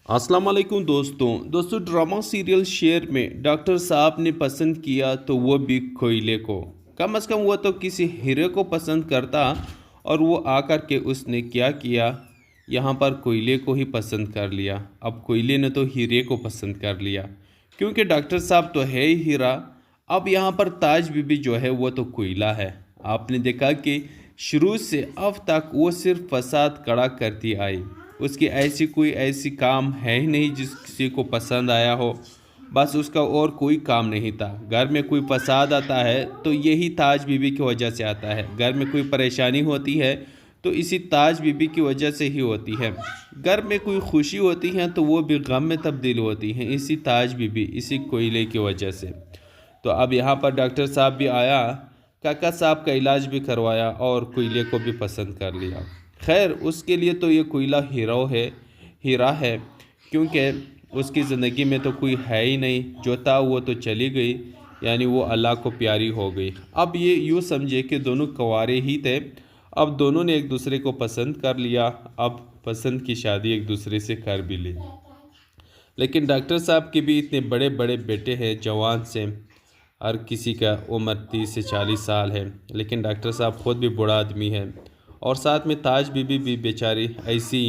अस्सलाम वालेकुम दोस्तों ड्रामा सीरियल शेर में डॉक्टर साहब ने पसंद किया तो वो भी कोयले को। कम से कम वो तो किसी हीरे को पसंद करता। और वो आकर के उसने क्या किया, यहाँ पर कोयले को ही पसंद कर लिया। अब कोयले ने तो हीरे को पसंद कर लिया, क्योंकि डॉक्टर साहब तो है ही हीरा। अब यहाँ पर ताज बीबी जो है वो तो कोयला है। आपने देखा कि शुरू से अब तक वो सिर्फ फसाद कड़ा करती आई। उसकी ऐसी काम है ही नहीं जिस किसी को पसंद आया हो। बस उसका और कोई काम नहीं था। घर में कोई फसाद आता है तो यही ताज बीबी की वजह से आता है। घर में कोई परेशानी होती है तो इसी ताज बीबी की वजह से ही होती है। घर में कोई खुशी होती है तो वो भी गम में तब्दील होती है, इसी ताज बीबी, इसी कोयले की वजह से। तो अब यहाँ पर डॉक्टर साहब भी आया, काका साहब का इलाज भी करवाया और कोयले को भी पसंद कर लिया। खैर, उसके लिए तो ये कोयला हीरा है, क्योंकि उसकी ज़िंदगी में तो कोई है ही नहीं। जो था वो तो चली गई, यानी वो अल्लाह को प्यारी हो गई। अब ये यूँ समझे कि दोनों कंवारे ही थे। अब दोनों ने एक दूसरे को पसंद कर लिया। अब पसंद की शादी एक दूसरे से कर भी ली। लेकिन डॉक्टर साहब के भी इतने बड़े बड़े बेटे हैं, जवान से। हर किसी का उम्र 30 से 40 साल है, लेकिन डॉक्टर साहब खुद भी बूढ़ा आदमी है। और साथ में ताज बीबी भी बेचारी ऐसी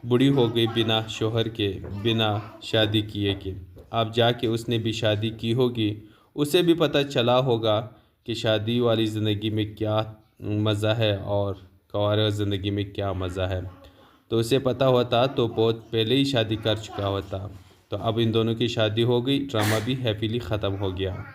बूढ़ी हो गई, बिना शोहर के, बिना शादी किए के। अब जाके उसने भी शादी की होगी, उसे भी पता चला होगा कि शादी वाली ज़िंदगी में क्या मज़ा है और कुंवारा ज़िंदगी में क्या मज़ा है। तो उसे पता होता तो बहुत पहले ही शादी कर चुका होता। तो अब इन दोनों की शादी हो गई, ड्रामा भी हैप्पीली ख़त्म हो गया।